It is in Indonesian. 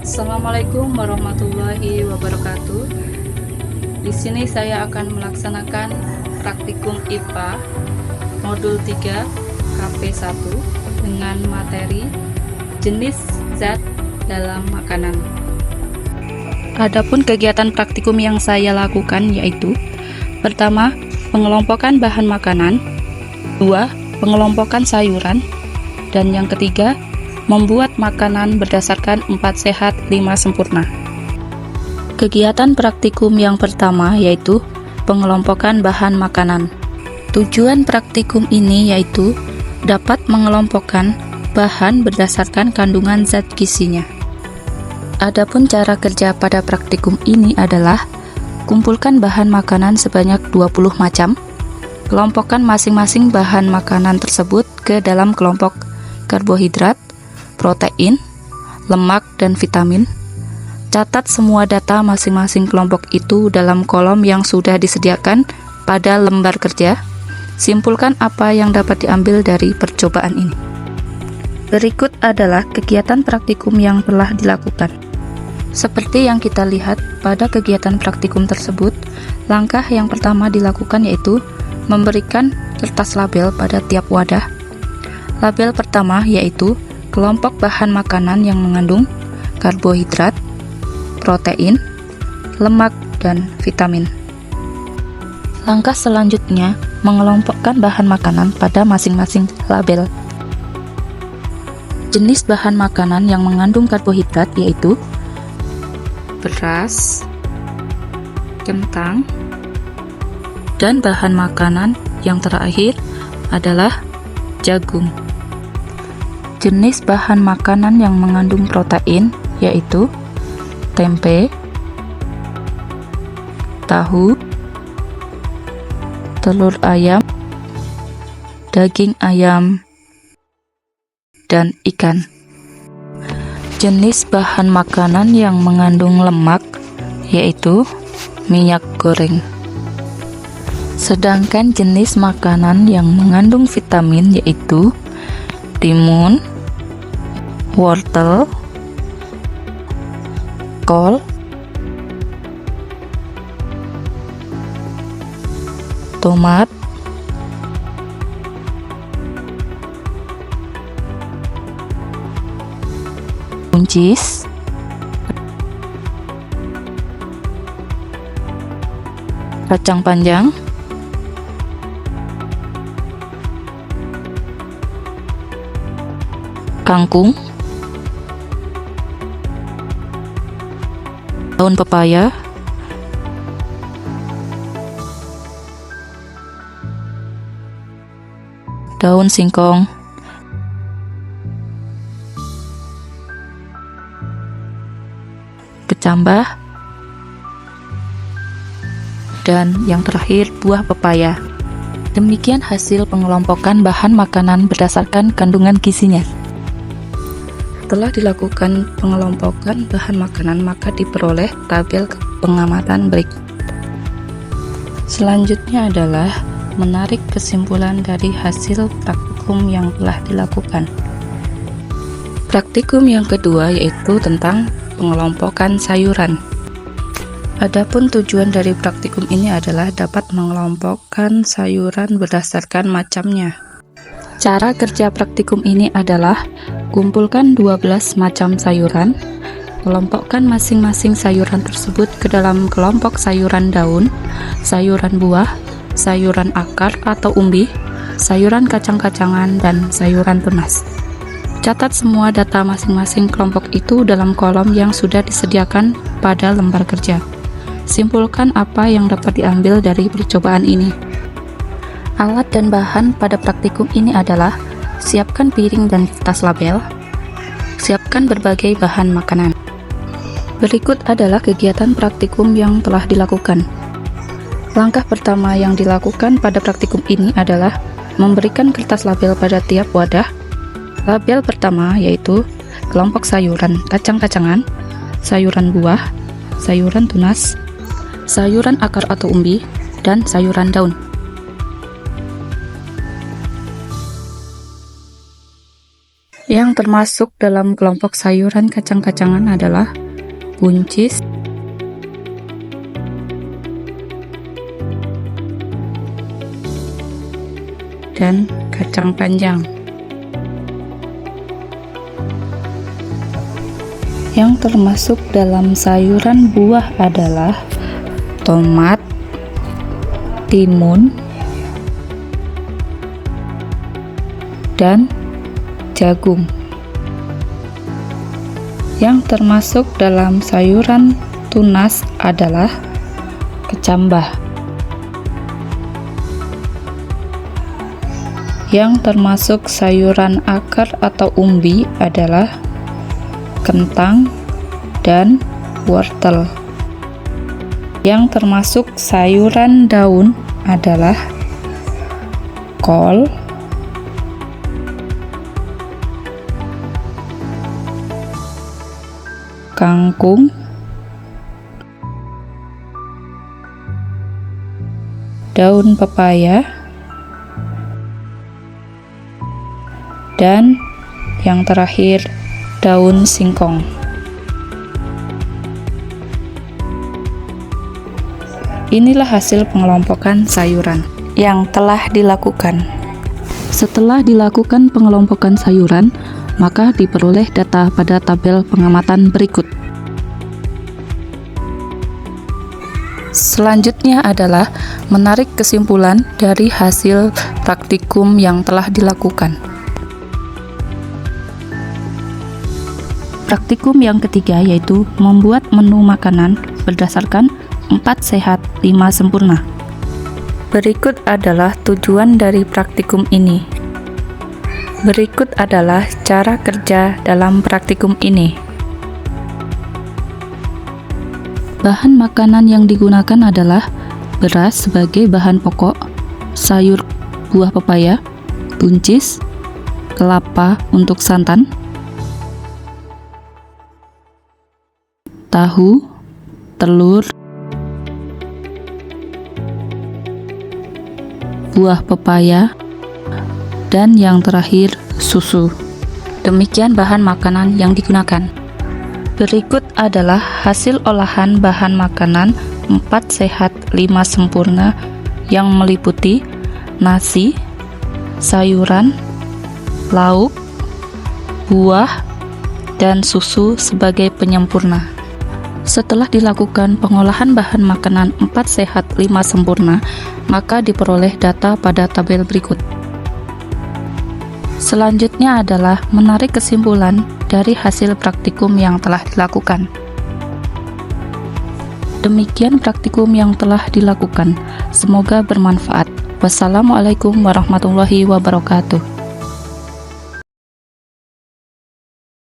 Assalamualaikum warahmatullahi wabarakatuh. Di sini saya akan melaksanakan praktikum IPA modul 3 KP1 dengan materi jenis zat dalam makanan. Adapun kegiatan praktikum yang saya lakukan yaitu: pertama, pengelompokan bahan makanan, 2, pengelompokan sayuran, dan yang ketiga, membuat makanan berdasarkan 4 sehat 5 sempurna. Kegiatan praktikum yang pertama yaitu pengelompokan bahan makanan. Tujuan praktikum ini yaitu dapat mengelompokkan bahan berdasarkan kandungan zat gizinya. Adapun cara kerja pada praktikum ini adalah kumpulkan bahan makanan sebanyak 20 macam, kelompokkan masing-masing bahan makanan tersebut ke dalam kelompok karbohidrat, protein, lemak, dan vitamin. Catat semua data masing-masing kelompok itu dalam kolom yang sudah disediakan pada lembar kerja. Simpulkan apa yang dapat diambil dari percobaan ini. Berikut adalah kegiatan praktikum yang telah dilakukan. Seperti yang kita lihat pada kegiatan praktikum tersebut, langkah yang pertama dilakukan yaitu memberikan kertas label pada tiap wadah. Label pertama yaitu kelompok bahan makanan yang mengandung karbohidrat, protein, lemak, dan vitamin. Langkah selanjutnya, mengelompokkan bahan makanan pada masing-masing label. Jenis bahan makanan yang mengandung karbohidrat yaitu beras, kentang, dan bahan makanan yang terakhir adalah jagung. Jenis bahan makanan yang mengandung protein yaitu tempe, tahu, telur ayam, daging ayam, dan ikan. Jenis bahan makanan yang mengandung lemak yaitu minyak goreng. Sedangkan jenis makanan yang mengandung vitamin yaitu timun, wortel, kol, tomat, buncis, kacang panjang, kangkung, daun pepaya, daun singkong, kecambah, dan yang terakhir buah pepaya. Demikian hasil pengelompokan bahan makanan berdasarkan kandungan gizinya. Setelah dilakukan pengelompokan bahan makanan, maka diperoleh tabel pengamatan berikut. Selanjutnya adalah menarik kesimpulan dari hasil praktikum yang telah dilakukan. Praktikum yang kedua yaitu tentang pengelompokan sayuran. Adapun tujuan dari praktikum ini adalah dapat mengelompokkan sayuran berdasarkan macamnya. Cara kerja praktikum ini adalah kumpulkan 12 macam sayuran, kelompokkan masing-masing sayuran tersebut ke dalam kelompok sayuran daun, sayuran buah, sayuran akar atau umbi, sayuran kacang-kacangan, dan sayuran tunas. Catat semua data masing-masing kelompok itu dalam kolom yang sudah disediakan pada lembar kerja. Simpulkan apa yang dapat diambil dari percobaan ini. Alat dan bahan pada praktikum ini adalah siapkan piring dan kertas label, siapkan berbagai bahan makanan. Berikut adalah kegiatan praktikum yang telah dilakukan. Langkah pertama yang dilakukan pada praktikum ini adalah memberikan kertas label pada tiap wadah. Label pertama yaitu kelompok sayuran kacang-kacangan, sayuran buah, sayuran tunas, sayuran akar atau umbi, dan sayuran daun. Yang termasuk dalam kelompok sayuran kacang-kacangan adalah buncis, dan kacang panjang. Yang termasuk dalam sayuran buah adalah tomat, timun, dan jagung. Yang termasuk dalam sayuran tunas adalah kecambah. Yang termasuk sayuran akar atau umbi adalah kentang dan wortel. Yang termasuk sayuran daun adalah kol, kangkung, daun pepaya, dan yang terakhir daun singkong. Inilah hasil pengelompokan sayuran yang telah dilakukan. Setelah dilakukan pengelompokan sayuran, maka diperoleh data pada tabel pengamatan berikut. Selanjutnya adalah menarik kesimpulan dari hasil praktikum yang telah dilakukan. Praktikum yang ketiga yaitu membuat menu makanan berdasarkan 4 sehat 5 sempurna. Berikut adalah tujuan dari praktikum ini. Berikut adalah cara kerja dalam praktikum ini. Bahan makanan yang digunakan adalah beras sebagai bahan pokok, sayur buah pepaya, buncis, kelapa untuk santan, tahu, telur, buah pepaya, dan yang terakhir susu. Demikian bahan makanan yang digunakan. Berikut adalah hasil olahan bahan makanan 4 sehat 5 sempurna yang meliputi nasi, sayuran, lauk, buah, dan susu sebagai penyempurna. Setelah dilakukan pengolahan bahan makanan 4 sehat 5 sempurna, maka diperoleh data pada tabel berikut. Selanjutnya adalah menarik kesimpulan dari hasil praktikum yang telah dilakukan. Demikian praktikum yang telah dilakukan. Semoga bermanfaat. Wassalamualaikum warahmatullahi wabarakatuh.